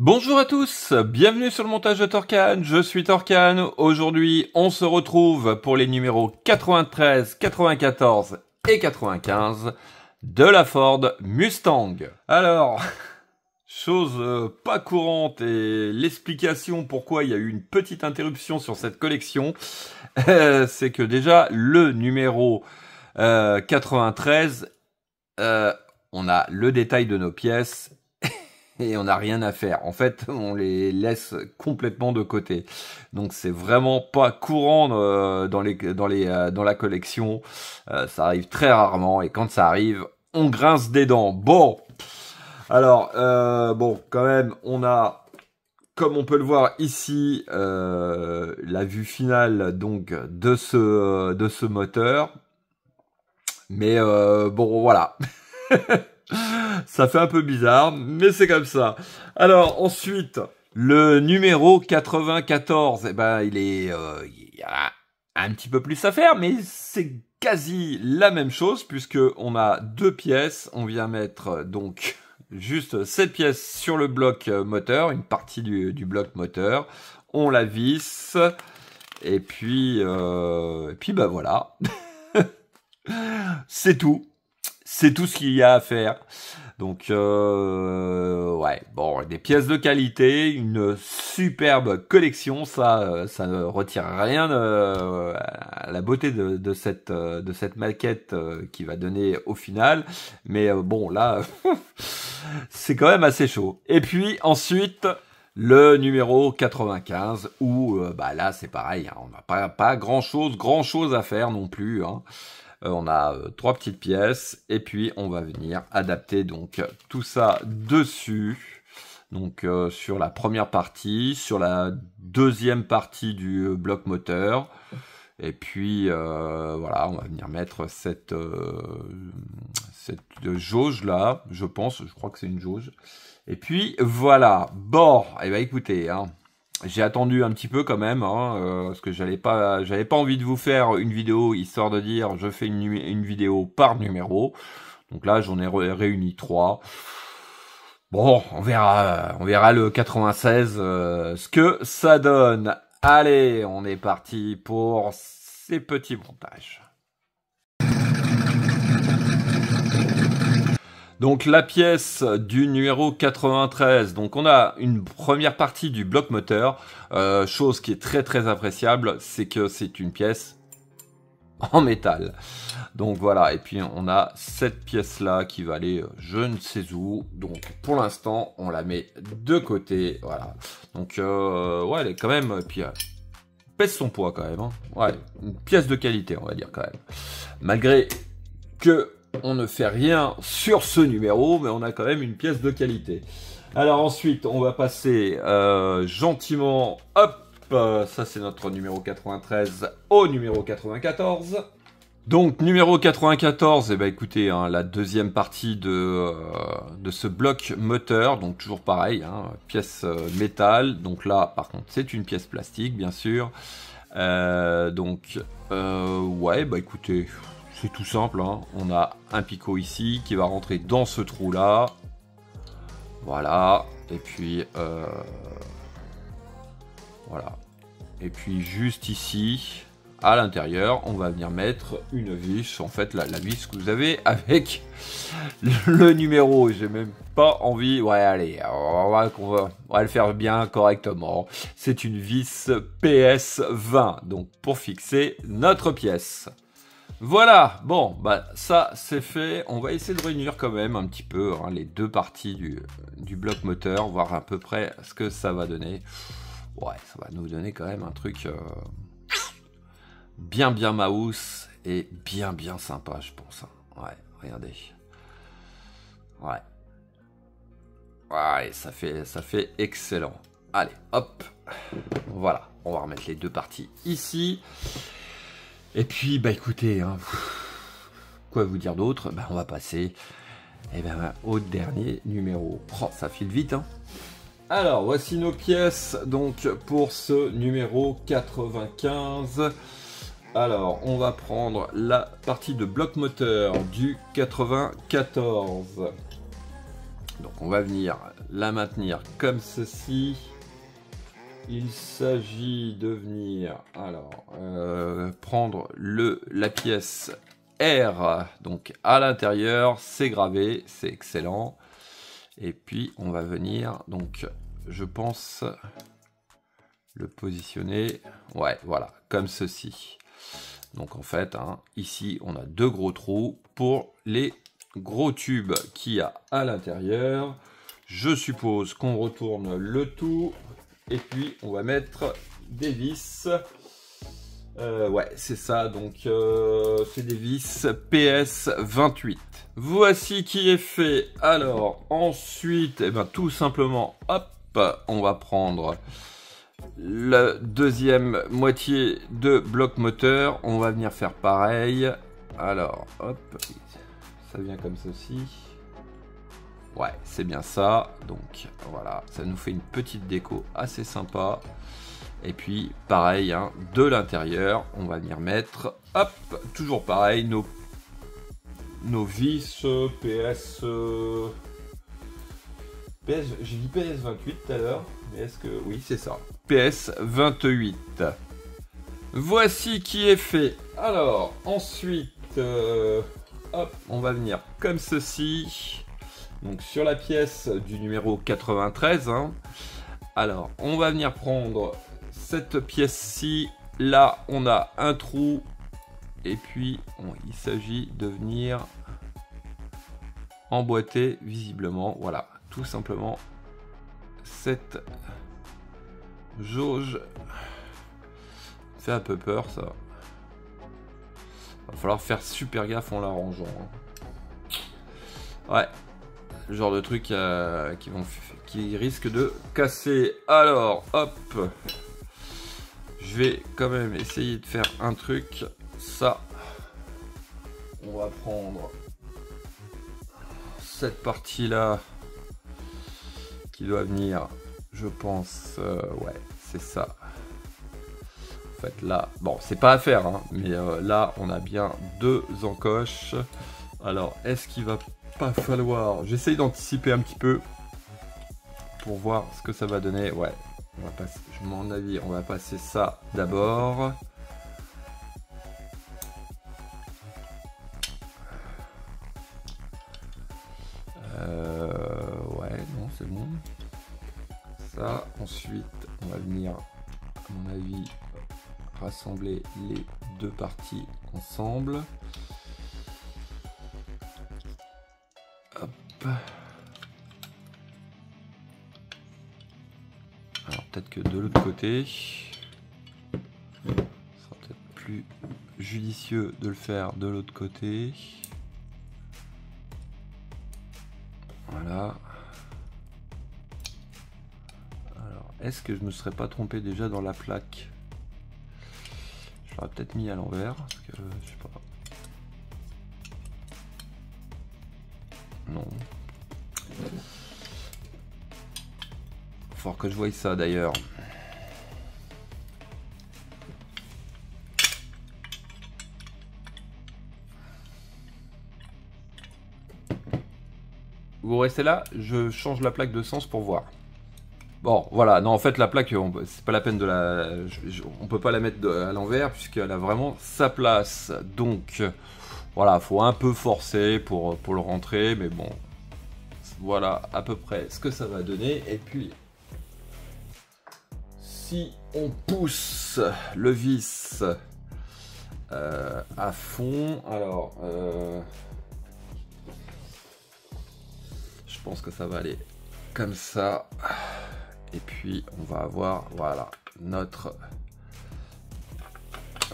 Bonjour à tous, bienvenue sur le montage de Torcan, je suis Torcan. Aujourd'hui, on se retrouve pour les numéros 93, 94 et 95 de la Ford Mustang. Alors, chose pas courante et l'explication pourquoi il y a eu une petite interruption sur cette collection, c'est que déjà, le numéro 93, on a le détail de nos pièces et on n'a rien à faire. En fait, on les laisse complètement de côté. Donc c'est vraiment pas courant dans la collection. Ça arrive très rarement et quand ça arrive, on grince des dents. Bon, alors bon, quand même, on a, comme on peut le voir ici, la vue finale donc de ce moteur. Mais bon, voilà. Ça fait un peu bizarre, mais c'est comme ça. Alors, ensuite, le numéro 94, eh ben, il y a un petit peu plus à faire, mais c'est quasi la même chose, puisque on a deux pièces. On vient mettre, donc, juste cette pièce sur le bloc moteur, une partie du bloc moteur. On la visse, et puis bah voilà. C'est tout. C'est tout ce qu'il y a à faire. Donc, ouais, bon, des pièces de qualité, une superbe collection, ça ne retire rien à la beauté de cette maquette qui va donner au final. Mais bon, là, c'est quand même assez chaud. Et puis, ensuite, le numéro 95, où, bah là, c'est pareil, hein, on n'a pas grand-chose à faire non plus, hein. On a trois petites pièces et puis on va venir adapter donc tout ça dessus. Donc sur la première partie, sur la deuxième partie du bloc moteur. Et puis voilà, on va venir mettre cette jauge là, je crois que c'est une jauge. Et puis voilà, bon, et ben écoutez, hein. J'ai attendu un petit peu quand même, hein, parce que j'avais pas envie de vous faire une vidéo histoire de dire je fais une vidéo par numéro. Donc là, j'en ai réuni 3. Bon, on verra le 96 ce que ça donne. Allez, on est parti pour ces petits montages. Donc la pièce du numéro 93, donc on a une première partie du bloc moteur, chose qui est très appréciable, c'est que c'est une pièce en métal. Donc voilà, et puis on a cette pièce là qui va aller je ne sais où, donc pour l'instant on la met de côté, voilà. Donc ouais, elle est quand même, puis pèse son poids quand même, hein. Ouais, une pièce de qualité on va dire quand même. Malgré que on ne fait rien sur ce numéro, mais on a quand même une pièce de qualité. Alors ensuite, on va passer gentiment, hop, ça c'est notre numéro 93 au numéro 94. Donc numéro 94, eh ben écoutez, hein, la deuxième partie de ce bloc moteur, donc toujours pareil, hein, pièce métal. Donc là, par contre, c'est une pièce plastique, bien sûr. Donc ouais, bah écoutez. C'est tout simple, hein. On a un picot ici qui va rentrer dans ce trou là. Voilà. Et puis voilà. Et puis juste ici, à l'intérieur, on va venir mettre une vis. En fait, la vis que vous avez avec le numéro. J'ai même pas envie. Ouais, allez, on va le faire bien correctement. C'est une vis PS20. Donc pour fixer notre pièce. Voilà, bon, bah ça c'est fait. On va essayer de réunir quand même un petit peu, hein, les deux parties du bloc moteur, voir à peu près ce que ça va donner. Ouais, ça va nous donner quand même un truc bien mouse et bien sympa, je pense, hein. Ouais, regardez. Ouais. Ouais, ça fait excellent. Allez, hop. Voilà, on va remettre les deux parties ici. Et puis, bah écoutez, hein, quoi vous dire d'autre? Bah on va passer au dernier numéro. Oh, ça file vite, hein. Alors, voici nos pièces donc pour ce numéro 95. Alors, on va prendre la partie de bloc moteur du 94. Donc on va venir la maintenir comme ceci. Il s'agit de venir alors prendre la pièce R, donc à l'intérieur, c'est gravé, c'est excellent. Et puis on va venir, donc je pense le positionner, ouais voilà, comme ceci. Donc en fait, hein, ici on a deux gros trous pour les gros tubes qu'il y a à l'intérieur. Je suppose qu'on retourne le tout. Et puis on va mettre des vis. Ouais, c'est ça. Donc c'est des vis PS 28. Voici qui est fait. Alors ensuite, eh ben, tout simplement, hop, on va prendre la deuxième moitié de bloc moteur. On va venir faire pareil. Alors hop, ça vient comme ceci. Ouais, c'est bien ça. Donc voilà, ça nous fait une petite déco assez sympa. Et puis pareil, hein, de l'intérieur, on va venir mettre, hop, toujours pareil, nos vis PS. J'ai dit PS 28 tout à l'heure, mais est-ce que oui, c'est ça, PS 28. Voici qui est fait. Alors ensuite, hop, on va venir comme ceci. Donc sur la pièce du numéro 93, hein. Alors on va venir prendre cette pièce-ci. Là on a un trou et puis il s'agit de venir emboîter visiblement. Voilà, tout simplement cette jauge fait un peu peur ça. Va falloir faire super gaffe en l'arrangeant. Hein. Ouais. Le genre de truc qui risque de casser. Alors, hop. Je vais quand même essayer de faire un truc. Ça. On va prendre cette partie-là qui doit venir, je pense. Ouais, c'est ça. En fait, là, bon, c'est pas à faire, hein, mais là, on a bien deux encoches. Alors, est-ce qu'il va pas falloir, j'essaye d'anticiper un petit peu pour voir ce que ça va donner. Ouais, on va passer, à mon avis, on va passer ça d'abord. Ouais, non, c'est bon. Ça, ensuite, on va venir, à mon avis, rassembler les deux parties ensemble. Hop. Alors peut-être que de l'autre côté, ce sera peut-être plus judicieux de le faire de l'autre côté. Voilà. Alors, est-ce que je ne me serais pas trompé déjà dans la plaque? Je l'aurais peut-être mis à l'envers, parce que je sais pas. Non. Faut que je voie ça d'ailleurs. Vous restez là, je change la plaque de sens pour voir. Bon, voilà, non, en fait, la plaque, c'est pas la peine de la... on peut pas la mettre à l'envers, puisqu'elle a vraiment sa place. Donc, voilà, faut un peu forcer pour le rentrer, mais bon, voilà à peu près ce que ça va donner. Et puis, si on pousse le vis à fond, alors... je pense que ça va aller comme ça. Et puis on va avoir, voilà, notre...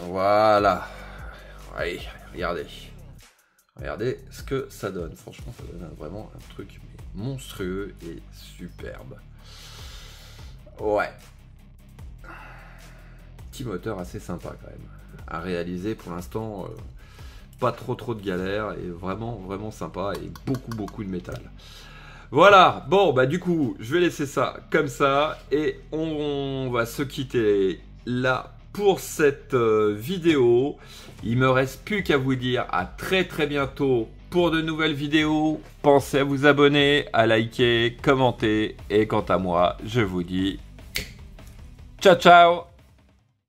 Voilà. Allez, regardez. Regardez ce que ça donne. Franchement, ça donne vraiment un truc monstrueux et superbe. Ouais. Petit moteur assez sympa quand même. À réaliser pour l'instant. Pas trop de galères et vraiment sympa et beaucoup de métal. Voilà, bon bah du coup je vais laisser ça comme ça et on va se quitter là pour cette vidéo. Il me reste plus qu'à vous dire à très bientôt pour de nouvelles vidéos. Pensez à vous abonner, à liker, commenter. Et quant à moi, je vous dis ciao ciao.